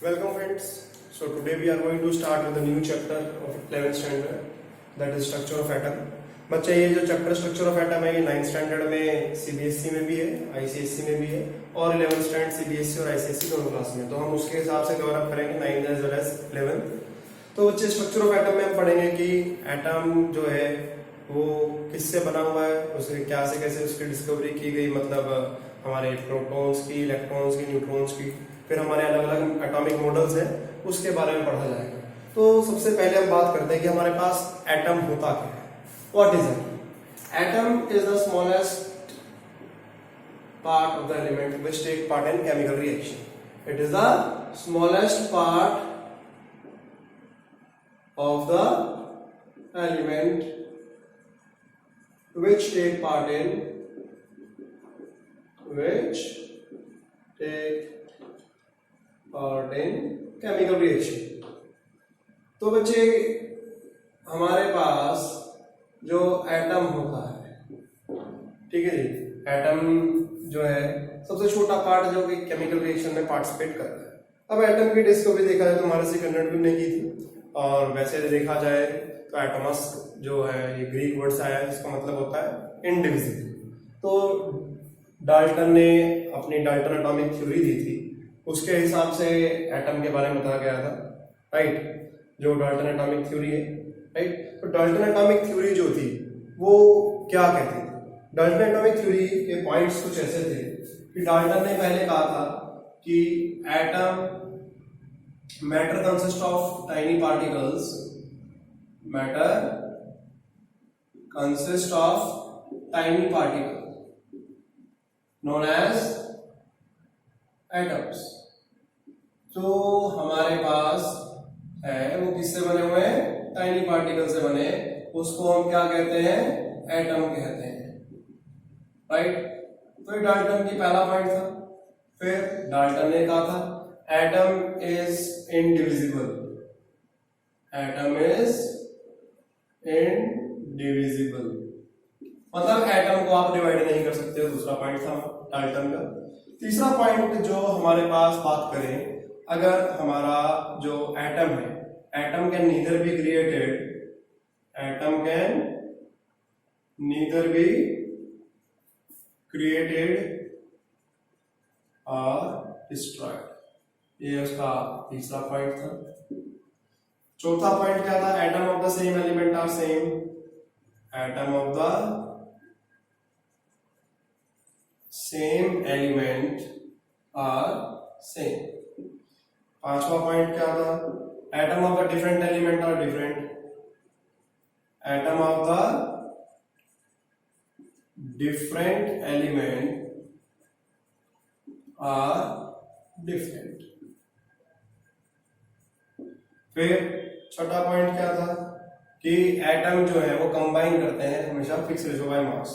Welcome friends. So today we are going to start with a new chapter of 11th standard, that is structure of atom. बच्चे ये जो chapter structure of atom है ये 9th standard में CBSE में भी है, ICSE में भी है और 11th स्टैंडर्ड सीबीएसई और आईसीएसई दोनों क्लास में, तो हम उसके हिसाब से कवर अप करेंगे 9th as well as 11th। तो बच्चे स्ट्रक्चर ऑफ एटम में हम पढ़ेंगे कि एटम जो है वो किससे बना हुआ है, उसके क्या से कैसे उसकी डिस्कवरी की गई, मतलब हमारे प्रोटॉन्स की, इलेक्ट्रॉन्स की, न्यूट्रॉन्स की, फिर हमारे अलग अलग एटॉमिक मॉडल्स हैं उसके बारे में पढ़ा जाएगा। तो सबसे पहले हम बात करते हैं कि हमारे पास एटम होता क्या है। What is atom? Atom is the smallest part of the element which take part in chemical reaction. It is the smallest part of the element which take part in chemical reaction. तो बच्चे हमारे पास जो atom होता है, ठीक है जी, atom जो है सबसे छोटा पार्ट जो कि केमिकल रिएक्शन में पार्टिसिपेट करता है। अब एटम की डिस्कवरी देखा जाए तो हमारे से कंडक्ट ने की थी, और वैसे देखा जाए तो एटमस जो है ये ग्रीक वर्ड से आया है जिसका मतलब होता है इनडिविजिबल। तो डाल्टन ने अपनी डाल्टन एटॉमिक थ्योरी दी थी, उसके हिसाब से एटम के बारे में बताया गया था, राइट, जो डाल्टन एटॉमिक थ्योरी है, राइट। तो डाल्टन एटॉमिक थ्योरी जो थी वो क्या कहती थी? डाल्टन एटॉमिक थ्योरी के पॉइंट्स कुछ ऐसे थे कि डाल्टन ने पहले कहा था कि atom matter consist of tiny particles, matter consist of tiny particle known as atoms. तो हमारे पास है वो किससे बने हुए हैं? टाइनी पार्टिकल से बने, उसको हम क्या कहते हैं? एटम कहते हैं, राइट। तो ये डाल्टन की पहला पॉइंट था। फिर डाल्टन ने कहा था atom is indivisible, atom is indivisible, मतलब एटम को आप डिवाइड नहीं कर सकते, दूसरा पॉइंट था डाल्टन का। तीसरा पॉइंट जो हमारे पास बात करें, अगर हमारा जो एटम है, atom can neither be created, atom can neither be created or destroyed, ये उसका तीसरा पॉइंट था। चौथा पॉइंट क्या था? Atom of the same element are same, atom of the same element are same. पांचवा पॉइंट क्या था? Atom of the different element are different, atom of the different element are different। फिर छठा point क्या था कि एटम जो है वो कंबाइन करते हैं हमेशा fix ratio by mass,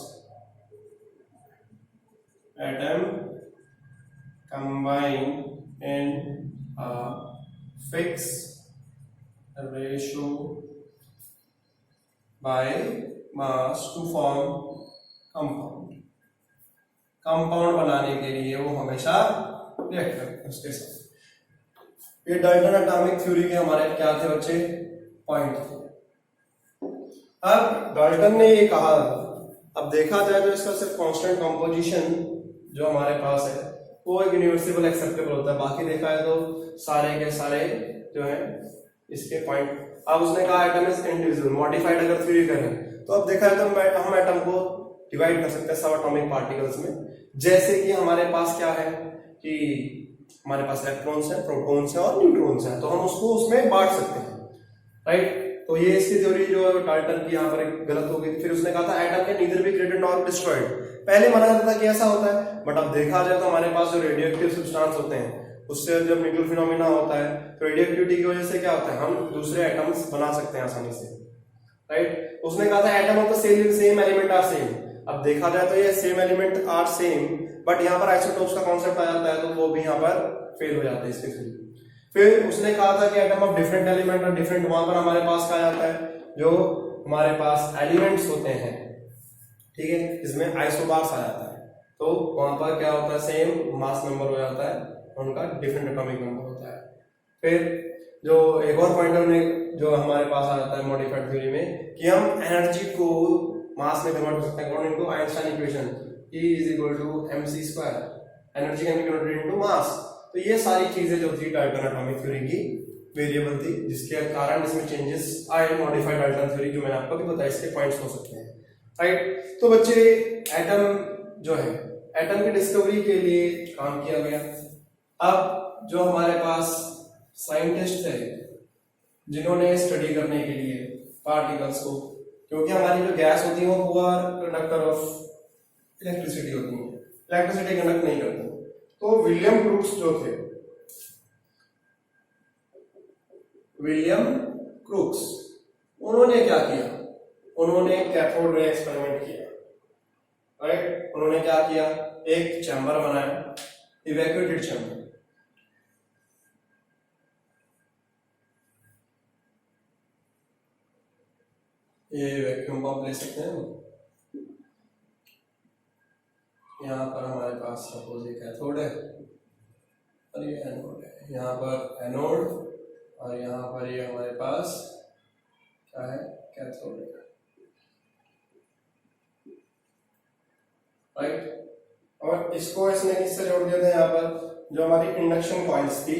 atom combine in fix ratio by mass to form compound। Compound बनाने के लिए वो हमेशा रिएक्ट करते हैं उसके साथ। ये डाल्टन एटॉमिक थ्योरी के हमारे क्या थे बच्चे? पॉइंट थे। अब डाल्टन ने ये कहा, अब देखा जाए तो इसका सिर्फ कांस्टेंट कंपोजिशन जो हमारे पास है वो एक यूनिवर्सल एक्सेप्टेबल होता है, बाकी देखा है तो सारे के सारे जो है इसके पॉइंट। अब उसने कहा एटम इज इनडिविजिबल, मॉडिफाइड अगर थ्योरी करें तो अब देखा है तो हम एटम को डिवाइड कर सकते हैं सब एटॉमिक पार्टिकल्स में। जैसे कि हमारे पास क्या है कि हमारे पास इलेक्ट्रॉन्स है, प्रोटॉन्स है और न्यूट्रॉन्स है, तो हम उसको उसमें बांट सकते हैं, राइट। तो ये इसकी थ्योरी जो डाल्टन की यहाँ पर गलत हो गई। फिर उसने कहा था atom can neither be created nor destroyed, पहले मना करता था कि ऐसा होता है, बट अब देखा जाए तो हमारे पास जो रेडियोएक्टिव सब्सटेंस होते हैं उससे जब न्यूक्लियर फिनोमेना होता है तो रेडियोएक्टिविटी की वजह से क्या होता है, हम दूसरे एटम्स बना सकते हैं आसानी से, राइट। उसने कहा था atom of the same element are same. अब देखा जाए तो ये same element are same, but यहाँ पर आइसोटोप्स का कॉन्सेप्ट आ जाता है तो वो भी यहाँ पर फेल हो जाता है इसके थ्रू। फिर उसने कहा था कि एटम ऑफ डिफरेंट एलिमेंट और डिफरेंट, वहां पर हमारे पास क्या जाता है जो हमारे पास एलिमेंट्स होते हैं, ठीक है, इसमें आइसोबार्स आ जाता है, तो वहां पर क्या होता है सेम मास नंबर हो जाता है, उनका डिफरेंट एटॉमिक नंबर होता है। फिर जो एक और पॉइंटर में जो हमारे पास आ जाता है मॉडिफाइड थ्योरी में कि हम एनर्जी को मास में कन्वर्ट कर सकते हैं according to Einstein equation E is equal to mc square, energy can be converted into mass. तो ये सारी चीजें जो थी डाल्टन एटॉमिक थ्योरी की वेरिएबल थी, जिसके कारण इसमें चेंजेस आए। मॉडिफाइड डाल्टन थ्योरी जो मैंने आपको भी बताया, इसके पॉइंट्स हो सकते हैं, राइट। तो बच्चे एटम जो है, एटम की डिस्कवरी के लिए काम किया गया। अब जो हमारे पास साइंटिस्ट थे जिन्होंने स्टडी करने के लिए पार्टिकल्स को, क्योंकि हमारी जो गैस होती है वो पुअर कंडक्टर ऑफ इलेक्ट्रिसिटी होती है, इलेक्ट्रिसिटी कंडक्ट नहीं करती। तो विलियम क्रूक्स जो थे, विलियम क्रूक्स, उन्होंने क्या किया, उन्होंने कैथोड रे एक्सपेरिमेंट किया, राइट। उन्होंने क्या किया, एक चैम्बर बनाया, इवैक्यूएटेड चैम्बर। ये वैक्यूम पंप ले सकते हैं। यहाँ पर हमारे पास सपोज ये कैथोड है और ये एनोड है, यहाँ पर एनोड और यहाँ पर ये हमारे पास क्या है, कैथोड है, राइट। और इसको इसने किससे जोड़ दिया था, यहाँ पर जो हमारी इंडक्शन कॉइल्स थी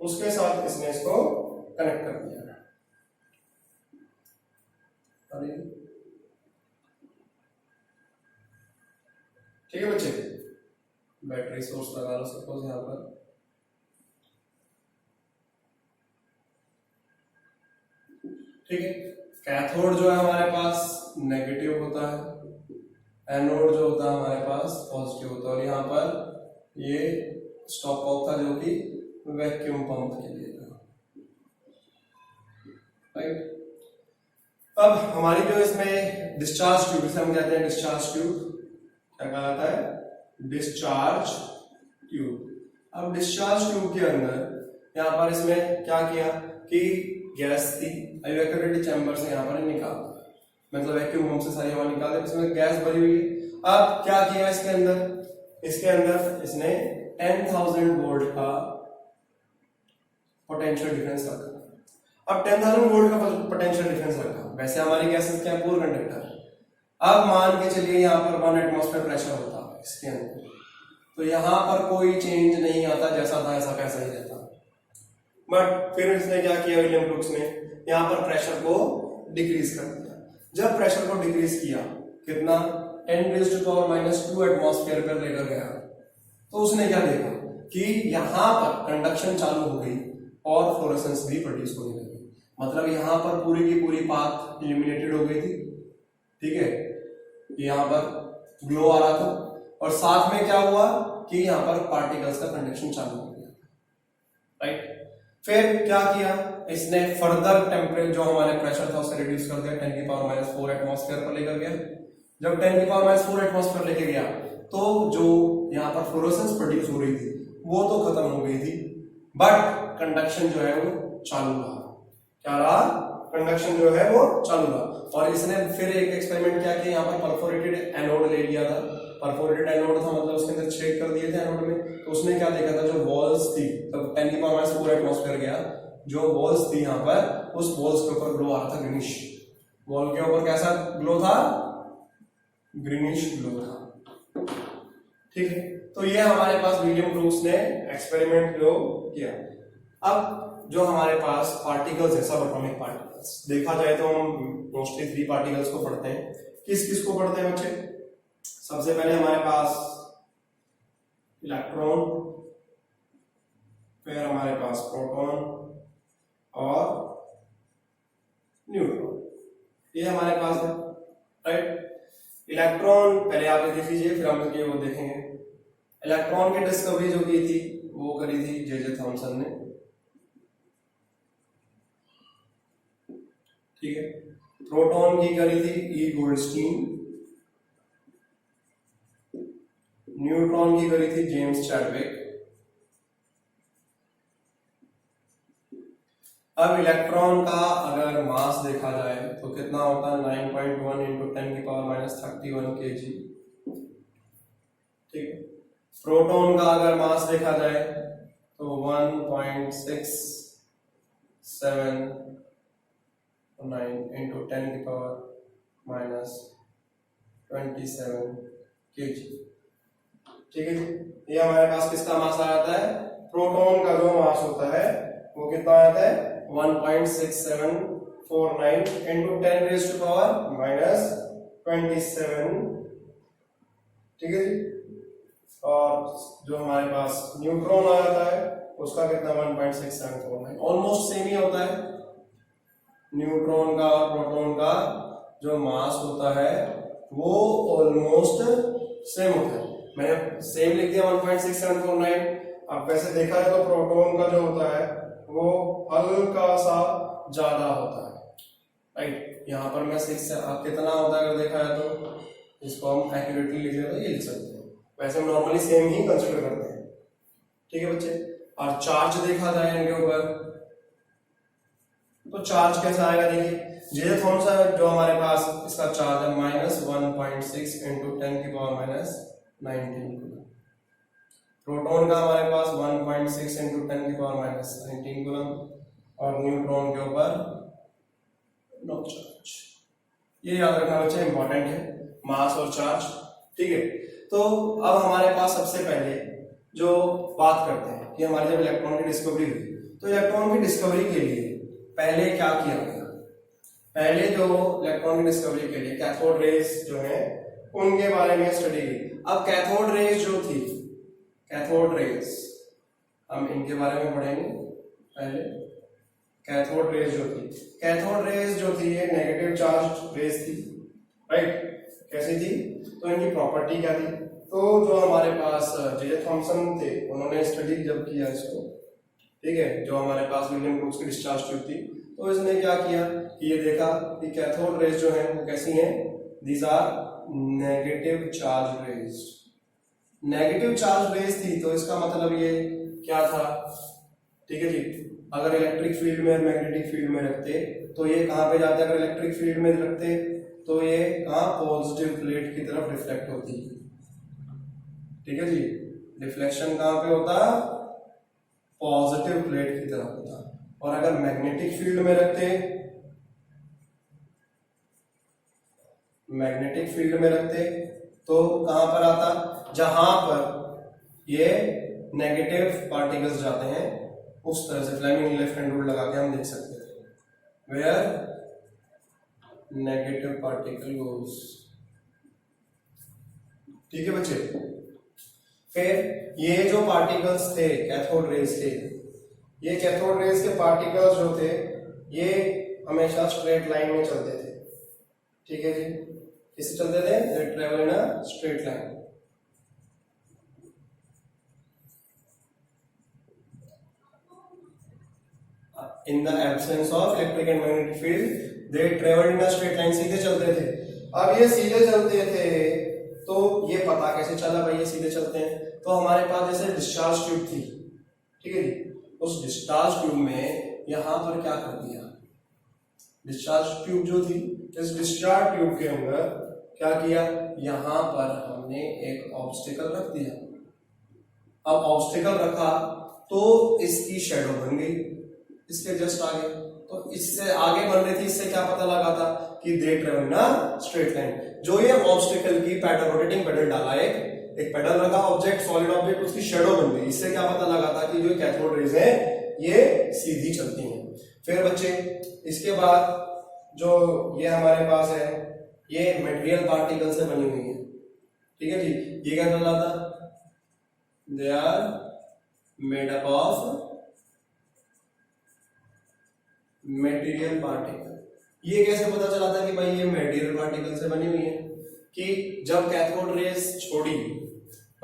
उसके साथ इसने इसको कनेक्ट कर दिया। ठीक है बच्चे, बैटरी सोर्स लगा लो सपोज यहाँ पर, ठीक है। कैथोड जो है हमारे पास नेगेटिव होता है, एनोड जो होता है हमारे पास पॉजिटिव होता है, और यहाँ पर ये स्टॉप ऑफ था जो कि वैक्यूम पंप के लिए था, राइट। अब हमारी जो इसमें डिस्चार्ज ट्यूब, जिसे हम कहते हैं डिस्चार्ज ट्यूब, क्या कहा जाता है, डिस्चार्ज ट्यूब। अब डिस्चार्ज ट्यूब के अंदर यहाँ पर इसमें क्या किया कि गैस थी, इवैक्यूएटेड चैम्बर से यहाँ पर निकाल, मतलब वैक्यूम पंप से सारी हवा निकाल दी, इसमें गैस भरी हुई है। अब क्या किया इसके अंदर इसने 10,000 वोल्ट का पोटेंशियल डिफरेंस रखा। अब 10,000 वोल्ट का पोटेंशियल डिफरेंस रखा, वैसे हमारी गैसेस क्या पूर्ण कंडक्टर। अब मान के चलिए यहाँ पर 1 एटमॉस्फेयर प्रेशर होता है इसके अंदर, तो यहाँ पर कोई चेंज नहीं आता, जैसा था ऐसा कैसा ही रहता। बट फिर इसने क्या किया, विलियम क्रूक्स ने यहाँ पर प्रेशर को डिक्रीज कर दिया। जब प्रेशर को डिक्रीज किया, कितना, 10⁻⁻² एटमॉस्फेयर पर लेकर गया, तो उसने क्या देखा कि यहाँ पर कंडक्शन चालू हो गई और फ्लोरेसेंस भी प्रोड्यूस होने लगी। मतलब यहाँ पर पूरी की पूरी पाथ इल्यूमिनेटेड हो गई थी, ठीक है, यहाँ पर ग्लो आ रहा था, और साथ में क्या हुआ कि यहाँ पर पार्टिकल्स का कंडक्शन चालू हो गया, राइट। फिर क्या किया इसने, फर्दर टेम्परेचर जो हमारे प्रेशर था उसे रिड्यूस कर दिया, 10⁻⁴ एटमॉस्फेयर पर लेकर गया। जब 10⁻⁴ एटमॉस्फेयर लेके गया तो जो यहाँ पर फ्लोरेसेंस प्रोड्यूस हो रही थी वो तो खत्म हो गई थी, बट कंडक्शन जो है वो चालू रहा। क्या रहा, कंडक्शन जो है वो चालू रहा। और इसने फिर एक एक्सपेरिमेंट क्या किया, यहाँ पर परफोरेटेड एनोड ले लिया था, परफोरेटेड एनोड था मतलब उसके अंदर छेद कर दिए थे एनोड में। तो उसने क्या देखा था, जो वॉल्स थी, तब 10⁻⁴ एटमॉस्फेयर गया, जो वॉल्स थी यहाँ पर, उस वॉल्स के ऊपर ग्लो आ रहा था, ग्रीनिश। वॉल के ऊपर कैसा ग्लो था, ग्रीनिश ग्लो था, ठीक है। तो ये हमारे पास विलियम क्रूक्स ने एक्सपेरिमेंट जो किया। अब जो हमारे पास पार्टिकल्स है, सब एटॉमिक पार्टिकल्स, देखा जाए तो हम मोस्टली 3 पार्टिकल्स को पढ़ते हैं। किस किस को पढ़ते हैं बच्चे, सबसे पहले हमारे पास इलेक्ट्रॉन, फिर हमारे पास प्रोटॉन और न्यूट्रॉन, ये हमारे पास है, राइट। इलेक्ट्रॉन पहले आप देख लीजिए, फिर हम वो देखेंगे। इलेक्ट्रॉन की डिस्कवरी जो की थी वो करी थी जे थॉमसन ने, ठीक है। प्रोटॉन की करी थी ई गोल्डस्टीन, न्यूट्रॉन की करी थी जेम्स चैडविक। अब इलेक्ट्रॉन का अगर मास देखा जाए तो कितना होता है, 9.1 × 10⁻31 kg, ठीक है। प्रोटॉन का अगर मास देखा जाए तो 1.6 into 10 की पावर -27 kg। ठीक है जी, ये हमारे पास किसका मास आ जाता है, प्रोटॉन का जो मास होता है वो कितना आता है 1.6749 into 10 raised to power -27। ठीक है जी, और जो हमारे पास न्यूट्रॉन आ जाता है उसका कितना 1.6749, ऑलमोस्ट सेम ही होता है। न्यूट्रॉन का और प्रोटॉन का जो मास होता है वो ऑलमोस्ट सेम होता है। मैंने सेम लिख दिया 1.6749। अब वैसे देखा है तो प्रोटॉन का जो होता है वो हल्का सा ज्यादा होता है, राइट। यहाँ पर मैं 6 कितना होता है अगर देखा है तो इसको हम एक्यूरेटली लिख रहे तो ये लिख सकते हैं। वैसे हम नॉर्मली सेम ही कंसीडर करते हैं। ठीक है बच्चे, और चार्ज देखा जाए इनके ऊपर तो चार्ज कैसा आएगा, देखिए जे थॉम्सन जो हमारे पास इसका चार्ज है -1.6 into 10 की पावर -19 कूलम। प्रोटॉन का हमारे पास 1.6 into 10 की पावर -19 कूलम, और न्यूट्रॉन के ऊपर नो चार्ज। ये याद रखना बच्चे, इंपॉर्टेंट है, मास और चार्ज। ठीक है, तो अब हमारे पास सबसे पहले जो बात करते हैं कि हमारी जब इलेक्ट्रॉन की डिस्कवरी हुई तो इलेक्ट्रॉन की डिस्कवरी के लिए पहले क्या किया गया। पहले जो इलेक्ट्रॉन की डिस्कवरी के लिए कैथोड रेज जो है उनके बारे में स्टडी की। अब कैथोड रेज जो थी, कैथोड रेज हम इनके बारे में पढ़ेंगे पहले। कैथोड रेज जो थी, कैथोड रेज जो थी ये नेगेटिव चार्ज रेज थी, राइट। कैसी थी, तो इनकी प्रॉपर्टी क्या थी, तो जो हमारे पास जे थॉम्सन थे उन्होंने स्टडी जब किया इसको, ठीक है, जो हमारे पास विलियम ब्रूक्स की डिस्चार्ज ट्यूब थी, तो इसने क्या किया कि ये देखा कि कैथोड रेज जो है वो कैसी हैं, these are negative charge rays. Negative charge rays थी तो इसका मतलब ये क्या था, ठीक है जी, अगर इलेक्ट्रिक फील्ड में मैग्नेटिक फील्ड में रखते तो ये कहां पे जाते, अगर इलेक्ट्रिक फील्ड में रखते तो ये कहां पॉजिटिव प्लेट की तरफ रिफ्लेक्ट होती। ठीक है जी, रिफ्लेक्शन कहां पे होता, पॉजिटिव प्लेट की तरफ होता। और अगर मैग्नेटिक फील्ड में रखते, मैग्नेटिक फील्ड में रखते तो कहां पर आता, जहां पर ये नेगेटिव पार्टिकल्स जाते हैं उस तरह से फ्लेमिंग लेफ्ट हैंड रूल लगा के हम देख सकते हैं, वेयर नेगेटिव पार्टिकल गोज। ठीक है बच्चे, फिर ये जो पार्टिकल्स थे कैथोड रेज के, ये कैथोड रेज के पार्टिकल्स जो थे ये हमेशा स्ट्रेट लाइन में चलते थे। ठीक है जी, किससे चलते थे, they travel in a straight line. In the absence of electric and magnetic field they travel in a straight line, सीधे चलते थे। अब ये सीधे चलते थे तो ये पता कैसे चला भाई ये सीधे चलते हैं, तो हमारे पास जैसे डिस्चार्ज ट्यूब थी, ठीक है जी, उस डिस्चार्ज ट्यूब में यहां पर क्या कर दिया, डिस्चार्ज ट्यूब जो थी इस डिस्चार्ज ट्यूब के अंदर क्या किया, यहां पर हमने एक ऑब्स्टिकल रख दिया। अब ऑब्स्टिकल रखा तो इसकी शेडो बन गई इसके जस्ट आगे, तो इससे आगे बन रही थी, इससे क्या पता लगा था कि दे ट्रेवल ना स्ट्रेट लाइन। जो ये ऑब्स्टिकल की पैडल, रोटेटिंग पैडल डाला, एक पैडल रखा, ऑब्जेक्ट सॉलिड ऑब्जेक्ट, उसकी शेडो बन गई, इससे क्या पता लगा था कि जो कैथोड रेज है ये सीधी चलती हैं। फिर बच्चे इसके बाद जो ये हमारे पास है ये मटेरियल पार्टिकल से बनी हुई है। ठीक है जी, ये क्या कहलाता, they are made up of material particle. ये कैसे पता चला था कि भाई ये मटेरियल पार्टिकल से बनी हुई है, कि जब कैथोड रेज छोड़ी,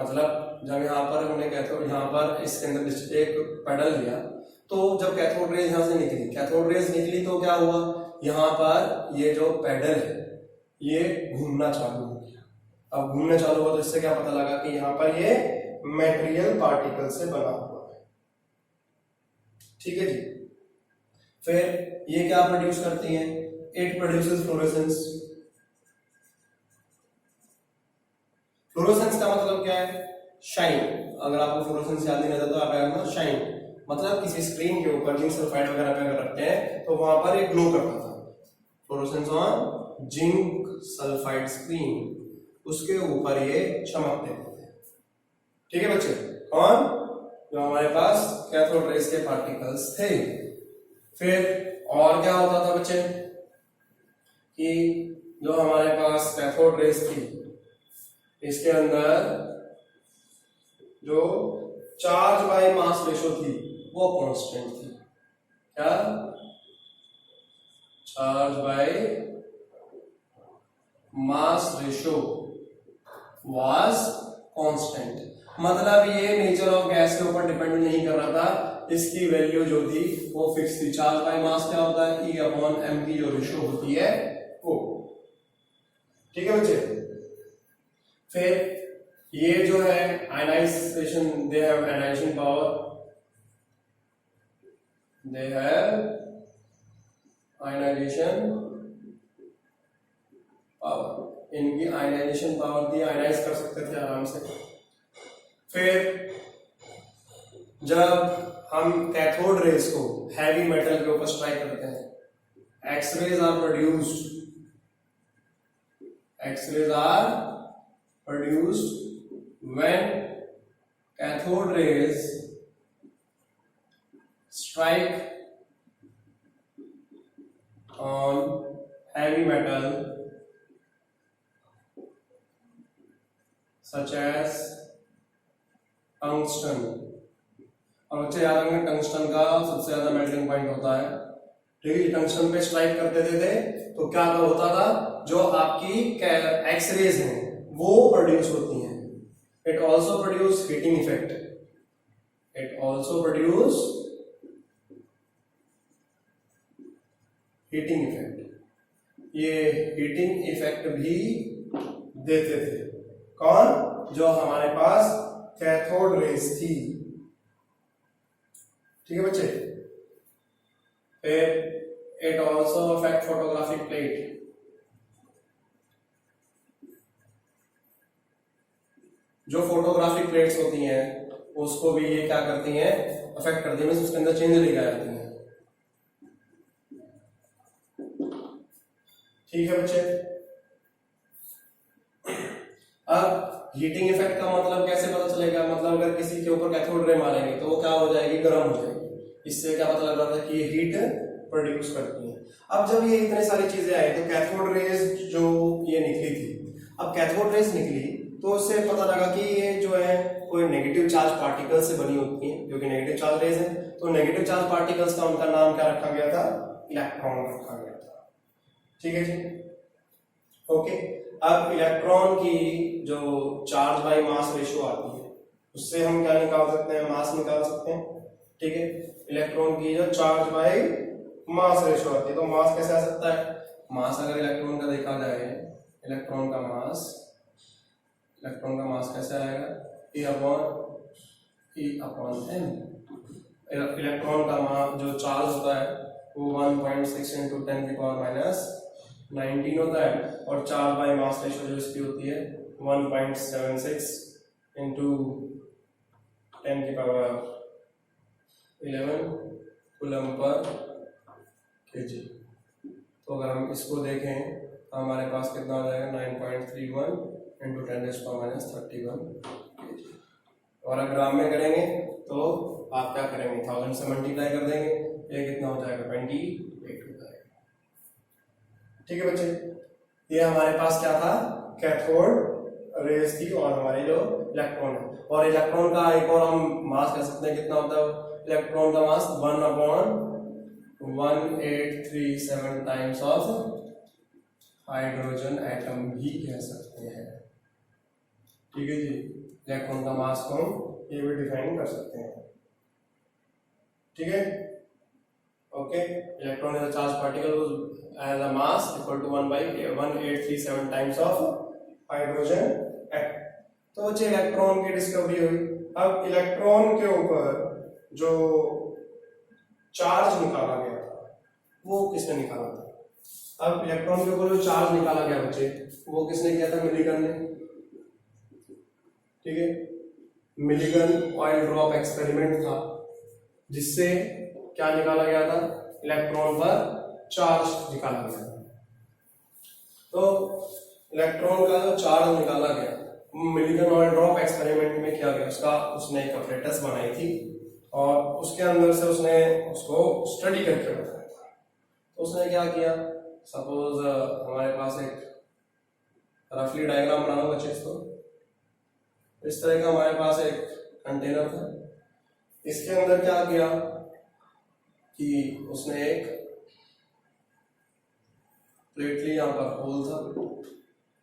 मतलब जब यहाँ पर हमने कैथोड, यहाँ पर इसके अंदर एक पेडल लिया, तो जब कैथोड रेज यहाँ से निकली, कैथोड रेज निकली तो क्या हुआ, यहाँ पर ये जो पेडल है ये घूमना चालू हो गया। अब घूमने चालू हुआ तो इससे क्या पता लगा कि यहाँ पर ये मटेरियल पार्टिकल से बना हुआ है। ठीक है जी, फिर ये क्या प्रोड्यूस करती हैं, इट प्रोड्यूसेस फ्लोरेसेंस। फ्लोरेसेंस का मतलब क्या है, शाइन। अगर आपको फ्लोरेसेंस याद नहीं रहता तो आप आएगा शाइन, मतलब किसी स्क्रीन के ऊपर जिंक सल्फाइड वगैरह पे अगर रखते हैं तो वहां पर ये ग्लो करता था, fluorescence on zinc sulphide screen, उसके ऊपर ये चमकते थे। ठीक है बच्चे, कौन, जो हमारे पास कैथोड रेज के पार्टिकल्स थे। फिर और क्या होता था बच्चे कि जो हमारे पास कैथोड रेज थी इसके अंदर जो चार्ज बाय मास रेशो थी वो कांस्टेंट थी। क्या, charge by mass ratio was constant, मतलब ये नेचर ऑफ गैस के ऊपर डिपेंड नहीं कर रहा था, इसकी वैल्यू जो थी वो फिक्स थी। चार्ज बाय मास क्या होता है, E/m की जो रेशो होती है वो। ठीक है बच्चे, फिर ये जो है ionisation, they have ionisation power, they have ionisation power, इनकी आयनाइजेशन पावर थी, आयनाइज कर सकते थे आराम से। फिर जब हम कैथोड रेज को हैवी मेटल के ऊपर स्ट्राइक करते हैं, X-rays are produced, X-rays are produced when cathode rays strike on heavy metal such as tungsten. और बच्चे याद रखेंगे टंगस्टन का सबसे ज्यादा मेल्टिंग पॉइंट होता है। ठीक है, टंगस्टन पे स्ट्राइक करते थे तो क्या होता था, जो आपकी एक्स रेज हैं वो प्रोड्यूस होती हैं। It also produce heating effect. It also produce heating effect. ये heating effect भी देते थे। कौन, जो हमारे पास कैथोड रेज थी। ठीक है बच्चे, फिर it also affect photographic plate. जो फोटोग्राफिक प्लेट्स होती हैं उसको भी ये क्या करती हैं, अफेक्ट करती हैं, उसके अंदर चेंज लेकर आती हैं। ठीक है बच्चे, अब हीटिंग इफेक्ट का मतलब कैसे पता चलेगा, मतलब अगर किसी के ऊपर कैथोड रे मारेंगे तो वो क्या हो जाएगी, गर्म हो जाएगी। इससे क्या पता लग रहा था कि ये हीट प्रोड्यूस करती है। अब जब ये इतने सारी चीजें आई तो कैथोड रेज जो ये निकली थी, अब कैथोड रेज निकली तो उससे पता लगा कि ये जो है कोई नेगेटिव चार्ज पार्टिकल से बनी होती है, जो कि नेगेटिव चार्ज रेज है। तो नेगेटिव चार्ज पार्टिकल्स का उनका नाम क्या रखा गया था, इलेक्ट्रॉन रखा गया था। ठीक है जी, ओके। अब इलेक्ट्रॉन की जो चार्ज बाय मास रेशियो आती है उससे हम क्या निकाल सकते हैं, मास निकाल सकते हैं। ठीक है, इलेक्ट्रॉन की जो चार्ज बाय मास रेशियो आती है, तो मास कैसे आ सकता है, मास अगर इलेक्ट्रॉन का देखा जाए, इलेक्ट्रॉन का मास कैसे आएगा, E/m। इलेक्ट्रॉन का मास जो चार्ज होता है वो 1.6 × 10⁻⁻19 होता है, और चार्ज बाय मास रेशियो जो इसकी होती है 1.76 × 10⁻11 कूलम पर kg। तो अगर हम इसको देखें तो हमारे पास कितना हो जाएगा, 9.31 × 10⁻31 kg। और अगर ग्राम में करेंगे तो आप क्या करेंगे, 1000 से मल्टीप्लाई कर देंगे, ये कितना हो जाएगा, 28 हो जाएगा। ठीक है बच्चे, ये हमारे पास क्या था, कैथोड रेज थी और हमारे जो इलेक्ट्रॉन है। और इलेक्ट्रॉन का एक और हम मास कह सकते हैं, कितना होता है इलेक्ट्रॉन का मास, 1/1837 टाइम्स ऑफ हाइड्रोजन एटम भी कह सकते हैं। ठीक है जी, इलेक्ट्रॉन का मास को हम ये भी डिफाइन कर सकते हैं। ठीक है, okay. Electron is a charge particle as a mass equal to 1/1837 times of hydrogen atom. तो बच्चे इलेक्ट्रॉन की डिस्कवरी हुई। अब इलेक्ट्रॉन के ऊपर जो चार्ज निकाला गया था वो किसने निकाला था, अब इलेक्ट्रॉन के ऊपर जो चार्ज निकाला गया बच्चे वो किसने किया था, मिलिगन ने। ठीक है, मिलिगन ऑयल ड्रॉप एक्सपेरिमेंट था जिससे क्या निकाला गया था, इलेक्ट्रॉन पर चार्ज निकाला गया था। तो इलेक्ट्रॉन का जो चार्ज निकाला गया मिलिगन ऑयल ड्रॉप एक्सपेरिमेंट में किया गया, उसने एक अपरेटस बनाई थी और उसके अंदर से उसने उसको स्टडी करके बताया था। तो उसने क्या किया, सपोज हमारे पास एक रफली डायग्राम बनाना बच्चे इसको, इस तरह का हमारे पास एक कंटेनर था। इसके अंदर क्या किया कि उसने एक प्लेट ली, यहाँ पर होल था,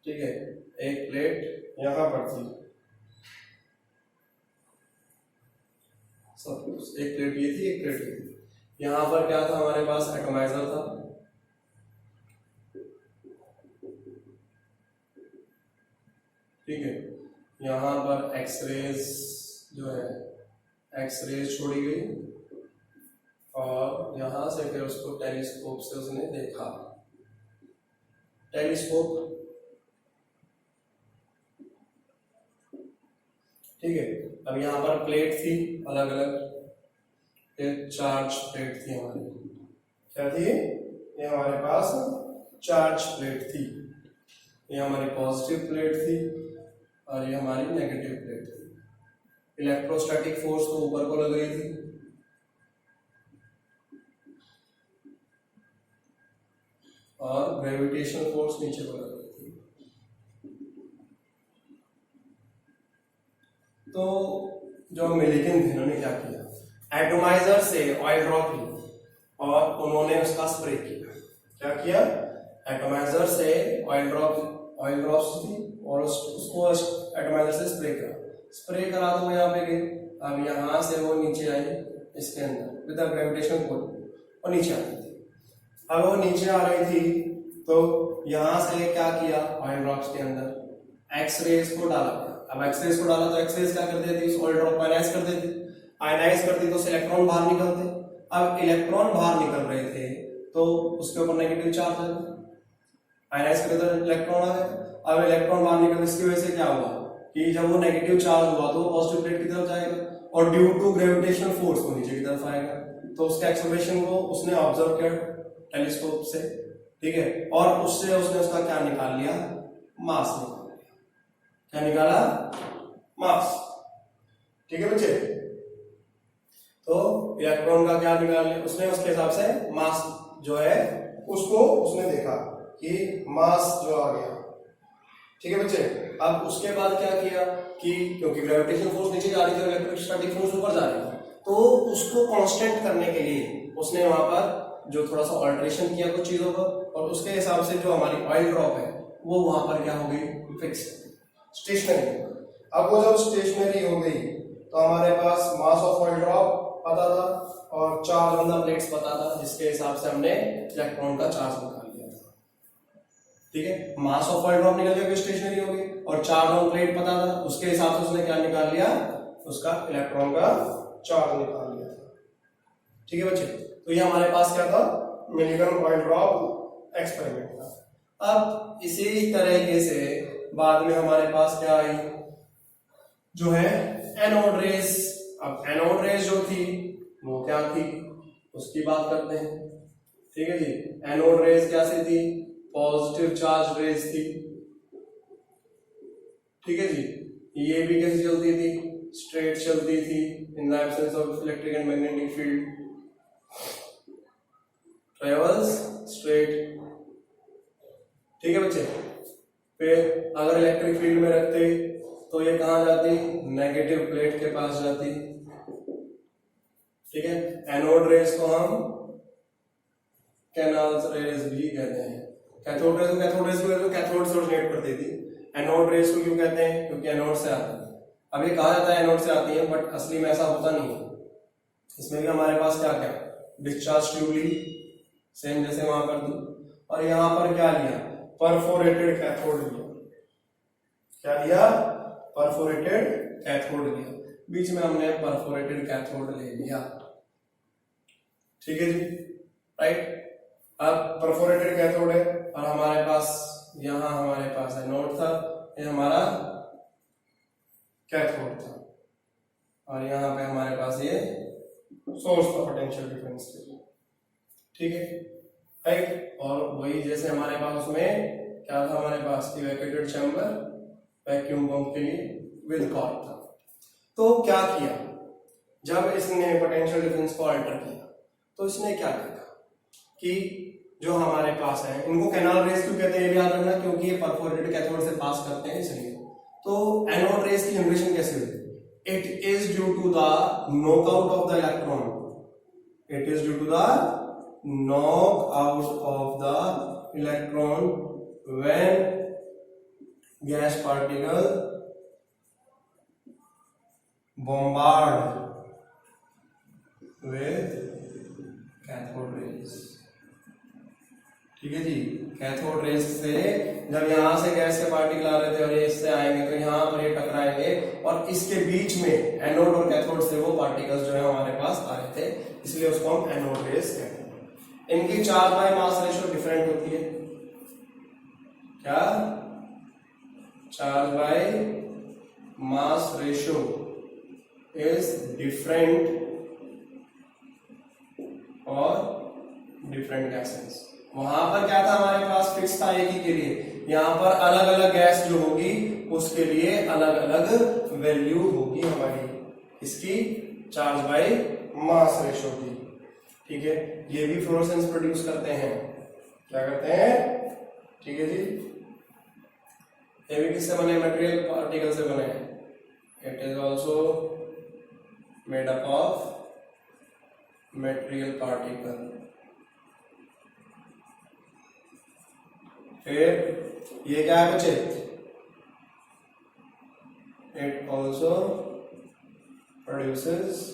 ठीक है, एक प्लेट यहाँ पर थी, सपोज एक प्लेट ये थी, एक प्लेट ये थी। यहाँ पर क्या था, हमारे पास एटोमाइजर था, ठीक है। यहाँ पर एक्सरेज जो है, एक्सरेज छोड़ी गई और यहाँ से फिर उसको टेलीस्कोप से उसने देखा, टेलीस्कोप, ठीक है। अब यहाँ पर प्लेट थी अलग अलग, फिर चार्ज प्लेट थी हमारी, क्या थी, ये हमारे पास चार्ज प्लेट थी, ये हमारी पॉजिटिव प्लेट थी और ये हमारी नेगेटिव प्लेट थी। इलेक्ट्रोस्टैटिक फोर्स तो ऊपर को लग रही थी और ग्रेविटेशनल फोर्स नीचे को लग रही थी। तो जो मिलिगन थे उन्होंने क्या किया, एटोमाइजर से ऑयल ड्रॉप ली और उन्होंने उसका स्प्रे किया। क्या किया, एटोमाइजर से ऑयल ड्रॉप्स थी और उसको एटोमाइजर से स्प्रे करा तो यहाँ पे गई। अब यहाँ से वो नीचे आई इसके अंदर विद ग्रेविटेशनल फोर्स और नीचे आ रही थी। अब वो नीचे आ रही थी तो यहाँ से क्या किया, ऑयल ड्रॉप्स के अंदर एक्सरेज को डाला गया। अब एक्सरेज को डाला तो एक्सरेज क्या कर देती, उस ऑयल ड्रॉप को आयनाइज कर देती, आयनाइज करती तो इलेक्ट्रॉन बाहर निकलते। अब इलेक्ट्रॉन बाहर निकल रहे थे तो उसके ऊपर नेगेटिव चार्ज आ गया, आयनाइज करे तो इलेक्ट्रॉन आ गया। अब इलेक्ट्रॉन बाहर निकल, इसकी वजह से क्या हुआ कि जब वो नेगेटिव चार्ज हुआ तो वो पॉजिटिव प्लेट की तरफ जाएगा और ड्यू टू ग्रेविटेशनल फोर्स वो नीचे की तरफ आएगा। तो उसके एक्सेलरेशन को उसने ऑब्जर्व किया टेलीस्कोप से, ठीक है, और उससे उसने उसका क्या निकाल लिया, मास निकाल लिया। क्या निकाला, मास, ठीक है बच्चे। तो इलेक्ट्रॉन का क्या निकाल लिया उसने, उसके हिसाब से मास जो है उसको उसने देखा कि मास जो आ गया, ठीक है बच्चे। अब उसके बाद क्या किया कि क्योंकि ग्रेविटेशनल फोर्स नीचे जा रही थी, इलेक्ट्रोस्टैटिक फोर्स ऊपर जा रही थी, तो उसको कांस्टेंट करने के लिए उसने वहां पर जो थोड़ा सा ऑल्ट्रेशन किया कुछ चीजों पर, और उसके हिसाब से जो हमारी ऑयल ड्रॉप है वो वहां पर क्या हो गई, फिक्स, स्टेशनरी। अब वो जब स्टेशनरी हो गई तो हमारे पास मास ऑफ ऑयल ड्रॉप पता था और चार्ज ऑन द प्लेट्स पता था, जिसके हिसाब से हमने इलेक्ट्रॉन का चार्ज निकाल लिया था, ठीक है। मास ऑफ ऑयल ड्रॉप निकल गया, स्टेशनरी हो गई, और चार्ज ऑन प्लेट पता था, उसके हिसाब से उसने क्या निकाल लिया, उसका इलेक्ट्रॉन का चार्ज निकाल लिया था, ठीक है बच्चे। तो ये हमारे पास क्या था, मिलिगन ऑयल ड्रॉप एक्सपेरिमेंट था। अब इसी तरीके से बाद में हमारे पास क्या आई, जो है एनोड रेस। अब एनोड रेस जो थी वो क्या थी उसकी बात करते हैं, ठीक है जी। एनोड रेस कैसे थी, पॉजिटिव चार्ज रेस थी, ठीक है जी। ये भी कैसे चलती थी, स्ट्रेट चलती थी, in the absence of electric and magnetic field travels straight, ठीक है बच्चे। फिर अगर इलेक्ट्रिक फील्ड में रखते तो ये कहां जाती, नेगेटिव प्लेट के पास जाती, ठीक है। एनोड रेस को हम कैनाल्स रेस भी कहते हैं। कैथोड रेस को कैथोड से ओरिजिनेट करती थी। एनोड रेस को क्यों कहते हैं, क्योंकि एनोड से आती है। अब ये कहा जाता है एनोड से आती है, बट असली में ऐसा होता नहीं है। इसमें भी हमारे पास क्या क्या डिस्चार्ज ट्यूब ली, सेम जैसे वहां पर दी, और यहां पर क्या लिया, परफोरेटेड कैथोड लिया। क्या लिया, परफोरेटेड कैथोड लिया, बीच में हमने परफोरेटेड कैथोड ले लिया, ठीक है जी, राइट। अब परफोरेटेड कैथोड है और हमारे पास यहां हमारे पास एनोड था, ये हमारा कैथोड था, और यहां पे हमारे पास ये सोर्स था पोटेंशियल डिफरेंस के लिए, ठीक है राइट। और वही जैसे हमारे पास उसमें क्या था, हमारे पास इवैक्यूएटेड चैम्बर वैक्यूम पंप के लिए विद कॉर्क था। तो क्या किया, जब इसने पोटेंशियल डिफरेंस को अल्टर किया तो इसने क्या देखा कि जो हमारे पास है, इनको कैनाल रेज क्यों कहते हैं ये भी याद रखना, क्योंकि ये परफोरेटेड कैथोड से पास करते हैं इसलिए। तो एनोड रेज की जनरेशन कैसे हुई? It is due to the knockout of the electron, it is due to the knockout of the electron when gas particle bombard with cathode rays, ठीक है जी। कैथोड रेज से जब यहां से गैस के पार्टिकल आ रहे थे और ये इससे आएंगे तो यहां पर ये टकराएंगे और इसके बीच में एनोड और कैथोड से वो पार्टिकल्स जो है हमारे पास आ रहे थे, इसलिए उसको हम एनोड रेज कहते हैं। इनकी charge by mass ratio different होती है, क्या? Charge by mass ratio is different और डिफरेंट गैसेस। वहां पर क्या था, हमारे पास फिक्स था एक ही के लिए, यहां पर अलग अलग गैस जो होगी उसके लिए अलग अलग वैल्यू होगी हमारी इसकी चार्ज बाय मास रेशियो की, ठीक है। ये भी फ्लोरोसेंस प्रोड्यूस करते हैं, क्या करते हैं, ठीक है जी। ये भी किससे बने? मटेरियल पार्टिकल से बने। It is also made up of material particle. फिर ये क्या है बच्चे? इट ऑल्सो प्रोड्यूसेस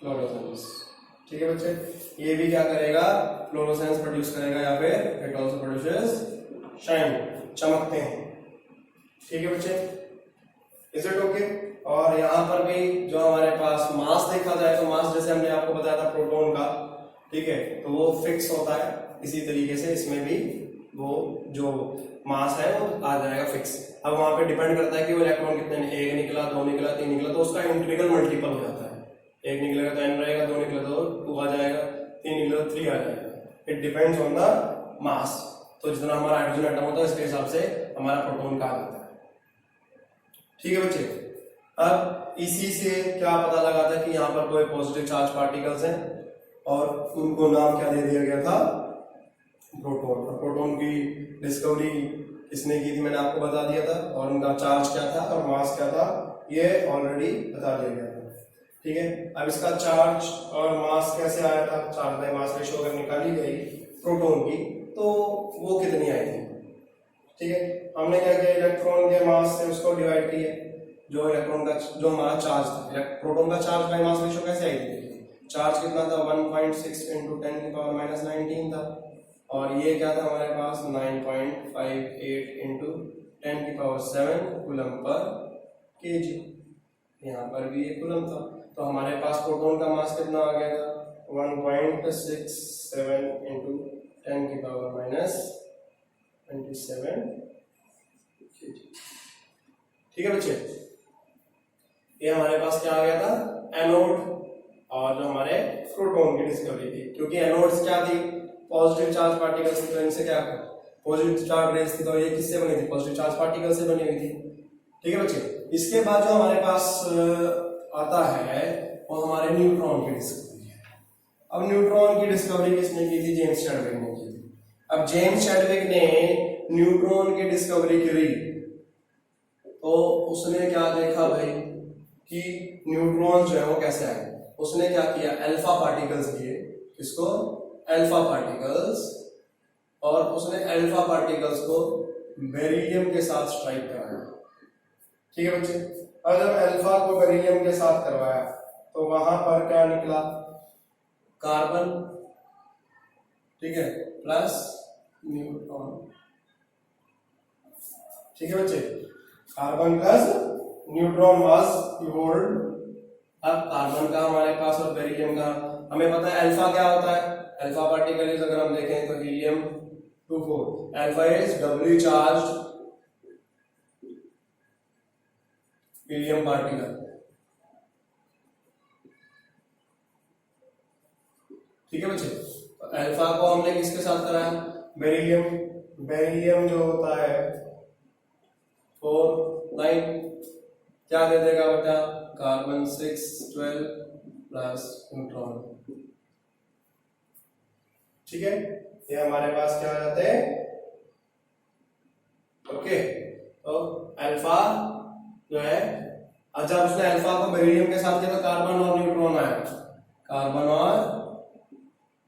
फ्लोरोसेंस, ठीक है बच्चे। ये भी क्या करेगा? फ्लोरोसेंस प्रोड्यूस करेगा, या फिर इट ऑल्सो प्रोड्यूसेस शाइन, चमकते हैं, ठीक है बच्चे। Is it okay? और यहां पर भी जो हमारे पास मास देखा जाए तो मास जैसे हमने आपको बताया था प्रोटॉन का, ठीक है, तो वो फिक्स होता है। इसी तरीके से इसमें भी वो जो मास है वो आ जाएगा फिक्स। अब वहां पे डिपेंड करता है कि वो इलेक्ट्रॉन कितने, एक निकला, दो निकला, तीन निकला, तो उसका इंटीग्रल मल्टीपल हो जाता है। एक निकलेगा तो n रहेगा, दो निकला तो 2 आ जाएगा, तीन निकला तो 3 आ जाएगा। It depends on the mass. तो जितना हमारा हाइड्रोजन एटम होता है इसके हिसाब से हमारा प्रोटॉन कहा जाता है, ठीक है बच्चे। अब इसी से क्या पता लगा था कि यहाँ पर कोई पॉजिटिव चार्ज पार्टिकल्स हैं और उनको नाम क्या दे दिया गया था? प्रोटॉन। और प्रोटॉन की डिस्कवरी किसने की थी? मैंने आपको बता दिया था। और उनका चार्ज क्या था और मास क्या था ये ऑलरेडी बता दिया गया था, ठीक है। अब इसका चार्ज और मास कैसे आया था? चार्ज बाय मास रेशियो अगर निकाली गई प्रोटॉन की तो वो कितनी आई थी, ठीक है। हमने क्या किया? इलेक्ट्रॉन के मास से उसको डिवाइड किया, जो इलेक्ट्रॉन का जो हमारा चार्ज था, प्रोटोन का चार्ज बाय मास रेशियो कैसे आई थी? चार्ज कितना था? 1.6 इंटू 10 की पावर माइनस 19 था। और ये क्या था हमारे पास? 9.58 इंटू 10 की पावर 7 कूलम पर केजी। यहाँ पर भी ये कूलम था। तो हमारे पास प्रोटॉन का मास कितना आ गया था? 1.67 इंटू 10 की पावर माइनस 27 केजी, ठीक है बच्चे। ये हमारे पास क्या आ गया था? एनोड। और जो हमारे प्रोटॉन की डिस्कवरी थी, क्योंकि एनोड्स क्या थी? पॉजिटिव चार्ज पार्टिकल्स थी, तो इनसे क्या पॉजिटिव चार्ज रेज थी, तो ये किससे बनी थी? पॉजिटिव चार्ज पार्टिकल से बनी हुई थी, ठीक है बच्चे। इसके बाद जो हमारे पास आता है वो हमारे न्यूट्रॉन की डिस्कवरी है। अब न्यूट्रॉन की डिस्कवरी किसने की थी? जेम्स चैडविक ने की थी। अब जेम्स चैडविक ने न्यूट्रॉन की डिस्कवरी करी तो उसने क्या देखा भाई कि न्यूट्रॉन जो है वो कैसे आए। उसने क्या किया? अल्फा पार्टिकल्स लिए, किसको? Alpha particles. और उसने अल्फा पार्टिकल्स को बेरिलियम के साथ स्ट्राइक कराया, ठीक है बच्चे। और जब अल्फा को बेरिलियम के साथ करवाया तो वहां पर क्या निकला? कार्बन, ठीक है, प्लस न्यूट्रॉन, ठीक है बच्चे। Carbon plus neutron was evolved. अब कार्बन का हमारे पास और बेरिलियम का हमें पता है अल्फा क्या होता है। अल्फा पार्टिकल अगर हम देखें तो helium 24, alpha is doubly charged helium particle, ठीक है बच्चे, तो अल्फा को हमने किसके साथ कराया, बेरिलियम। बेरिलियम जो होता है 4 9, क्या दे देगा बेटा, कार्बन 6 12 प्लस न्यूट्रॉन। ठीक है, ये हमारे पास क्या आ जाते हैं, ओके। तो अल्फा जो है, अच्छा उसने अल्फा को बेरिलियम के साथ किया तो कार्बन और न्यूट्रॉन आया, कार्बन और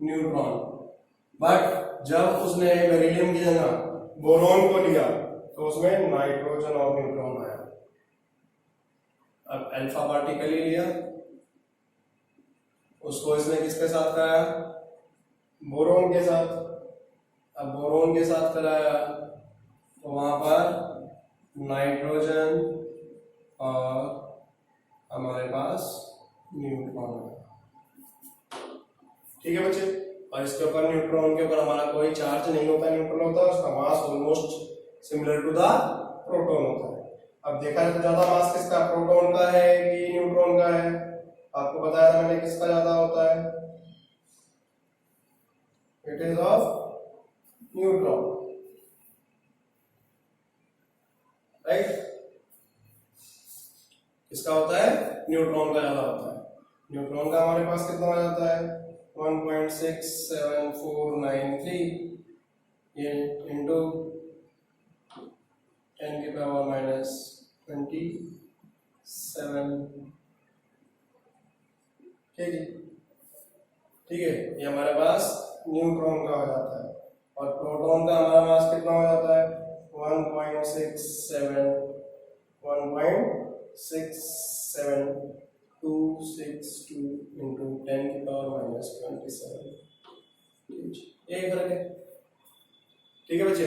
न्यूट्रॉन। बट जब उसने बेरिलियम की जगह बोरॉन को लिया तो उसमें नाइट्रोजन और न्यूट्रॉन आया। अब अल्फा पार्टिकल ही लिया, उसको इसने किसके साथ कराया, बोरॉन के साथ। अब बोरॉन के साथ कराया तो वहां पर नाइट्रोजन और हमारे पास न्यूट्रॉन है। ठीक है बच्चे, और इसके ऊपर न्यूट्रॉन के ऊपर हमारा कोई चार्ज नहीं होता, न्यूट्रल होता है, उसका mass almost similar to the proton होता है। अब देखा जाए तो ज्यादा मास किसका, प्रोटॉन का है कि न्यूट्रॉन का है, आपको बताया था मैंने किसका ज्यादा होता है, it is of neutron, right. किसका होता है, न्यूट्रॉन का ज्यादा होता है। न्यूट्रॉन का हमारे पास कितना आ जाता है, 1.67493 ये इंटू 10 की पावर माइनस 27। ठीक है, ठीक है, ये हमारे पास न्यूट्रॉन का हो जाता है। और प्रोटॉन का हमारा मास कितना हो जाता है, 1.67262 इंटू 10 की पावर माइनस 27। यही फर्क है। ठीक है बच्चे।